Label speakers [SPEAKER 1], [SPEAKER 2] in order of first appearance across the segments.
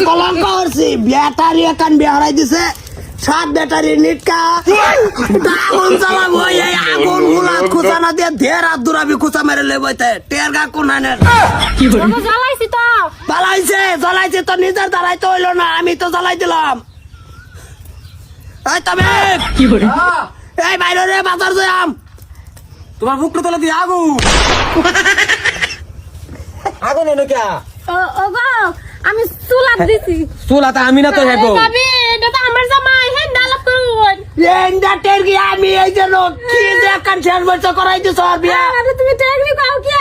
[SPEAKER 1] কলঙ্ক করছি ব্যাটারি একান বিহারাই দিছে 7 ব্যাটারি নিটকা আগুন জ্বালাবো এই আগুন গুলা খুচা না দিয়ে ধের হাত দুরাবি খুচা মেরে লেবইতে টেরগা কোন আনের
[SPEAKER 2] কি করে জ্বালাইছি তো
[SPEAKER 1] জ্বালাইছে তো নিজের দ্বারাই তো হইলো না আমি তো জ্বালাই দিলাম এই তবে
[SPEAKER 2] কি করে
[SPEAKER 1] এই বাইরে রে বাজার যাম
[SPEAKER 3] তোমার মুখটা তলে দিয়ে আগুন আগুন এনে কে
[SPEAKER 2] ও গো আমি চুলাত দিছি
[SPEAKER 3] চুলাতে আমি না তো হেবো
[SPEAKER 2] ভাবি এটা তো আমার জামাই হে ডালা কোন
[SPEAKER 1] লেন্ডা টেরগি আমি এই জন্য কি যে কান শেষ বছর করাই দিছ আর বিয়া
[SPEAKER 2] আরে তুমি টেকনি কাও কি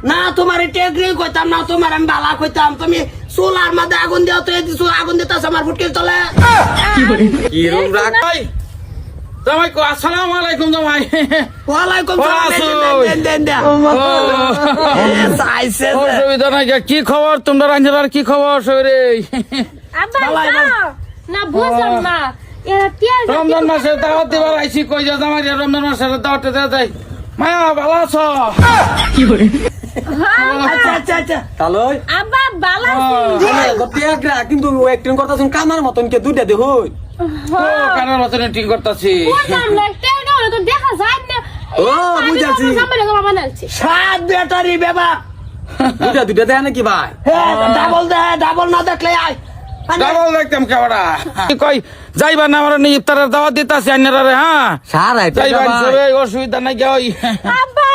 [SPEAKER 1] না তোমার টেগরি কইতাম না তোমার আমি বালা কইতাম তুমি চুলার মধ্যে আগুন দিও তো এই আগুন দিতাছ আমার ফুটকির তলে
[SPEAKER 2] কি করে
[SPEAKER 3] কি রুম রাখাই জামাই কো আসসালামু আলাইকুম জামাই
[SPEAKER 1] ওয়ালাইকুম সালাম দেন সাইছে
[SPEAKER 3] অসুবিধা নাই কি খবর তোমরা রাঞ্জার কি খবর শরীরে
[SPEAKER 2] আব্বা
[SPEAKER 1] বালাই
[SPEAKER 2] না বুঝলাম না এরা তেল
[SPEAKER 3] রমজান মাসে দাওয়াত দিবার আইছি কই যা জামাই রমজান মাসে দাওয়াত দেয়া যায় মায়া ভালো আছো
[SPEAKER 2] কি করে
[SPEAKER 1] আচ্ছা
[SPEAKER 3] তালই
[SPEAKER 2] আব্বা বালাছি
[SPEAKER 3] গোটিয়া কিন্তু অ্যাক্টিং করতাছুন কানার মতন কে দুইটা দেখুই ও কানার মতন অ্যাক্টিং করতাছি
[SPEAKER 2] বুঝলাম না তেল গাওলে তো দেখা যায় না
[SPEAKER 3] ও বুঝাছি
[SPEAKER 2] জামাই তো বানাইছে
[SPEAKER 1] 7 ব্যাটারি বাবা
[SPEAKER 3] দুইটা দেয় নাকি ভাই
[SPEAKER 1] ডাবল না দেখলে আয়
[SPEAKER 3] ডাবল দেখতাম কেবড়া কই যাইবা না আমরা ইফতারের দাওয়াত দিতাছি আইনারা রে হ্যাঁ
[SPEAKER 4] সারাই
[SPEAKER 3] যাইবা সবে অসুবিধা নাই গই
[SPEAKER 2] আব্বা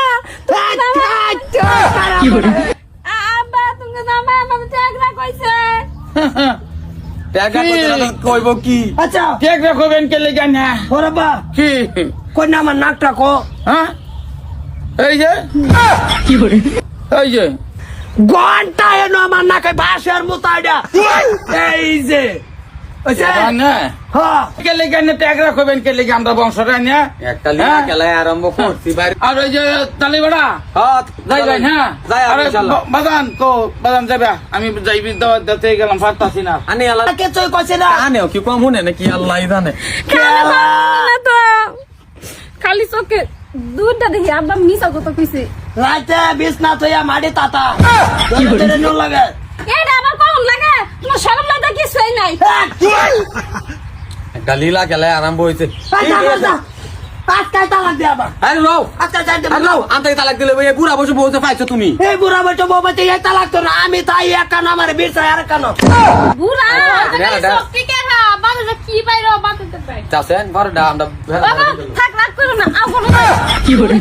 [SPEAKER 1] কি করে
[SPEAKER 2] আব্বা তুমি জামাই আমাকে টেকরা কইছে
[SPEAKER 4] টাকা কইব কি
[SPEAKER 1] আচ্ছা
[SPEAKER 3] ঠিক রাখবেন কে লেগে না
[SPEAKER 1] ওরে বা
[SPEAKER 3] কি
[SPEAKER 1] কই না আমার নাকটা কো
[SPEAKER 3] হ্যাঁ এই যে
[SPEAKER 2] কি করে
[SPEAKER 3] এই যে
[SPEAKER 1] ঘন্টা এনো আমার নাকে ভাষার মোতাইডা এই যে
[SPEAKER 3] না
[SPEAKER 1] হ্যাঁ
[SPEAKER 3] কে লেগে না ট্যাগ রাখবেন কে লেগে আমরা বংশটা না
[SPEAKER 4] একটা লিয়া খেলায় আরম্ভ করছি ভাই
[SPEAKER 3] আর ওই যে তালিবাড়া
[SPEAKER 4] হ্যাঁ
[SPEAKER 3] যাই যাই হ্যাঁ
[SPEAKER 4] যাই
[SPEAKER 3] আরে
[SPEAKER 4] ইনশাআল্লাহ
[SPEAKER 3] বাদান তো বাদান যাবে আমি যাইবি দাওয়াত দিতে গেলাম পারতাছি না
[SPEAKER 4] আনি আল্লাহ
[SPEAKER 1] কে চই কইছে না
[SPEAKER 4] আনেও কি কম হুনে নাকি আল্লাহ জানে
[SPEAKER 1] খেলা
[SPEAKER 2] তো খালি চোখে দুধটা দেখি আব্বা মিছা কথা কইছে
[SPEAKER 1] রাতে বিছনা থইয়া মাটি তাতা ধরে নো লাগে
[SPEAKER 2] এটা আবার কোন লাগে তোমার শরম লাগা কিছুই নাই
[SPEAKER 4] একটা লীলা খেলায় আরম্ভ হইছে
[SPEAKER 1] আজকাল তালাক দে আবার
[SPEAKER 4] আরে রাও
[SPEAKER 1] আচ্ছা যাই
[SPEAKER 4] আরে রাও আনতে তালাক দিলে ভাই বুড়া বসে বলতে পাইছো তুমি
[SPEAKER 1] এই বুড়া বটো বাবাতে এই তালাক তো না আমি তাই একা না আমার বিরসা আর কেন
[SPEAKER 2] বুড়া
[SPEAKER 4] না, না।
[SPEAKER 2] সত্যি কে না বাবা কি পাইরো বাবা পাই
[SPEAKER 4] চাষেন ঘরে ডা আমরা
[SPEAKER 2] বাবা থাক রাখ করো না আও কোনো কি করে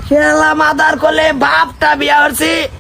[SPEAKER 1] খেলা মাদার কোলে বাপটা বিয়া হচ্ছে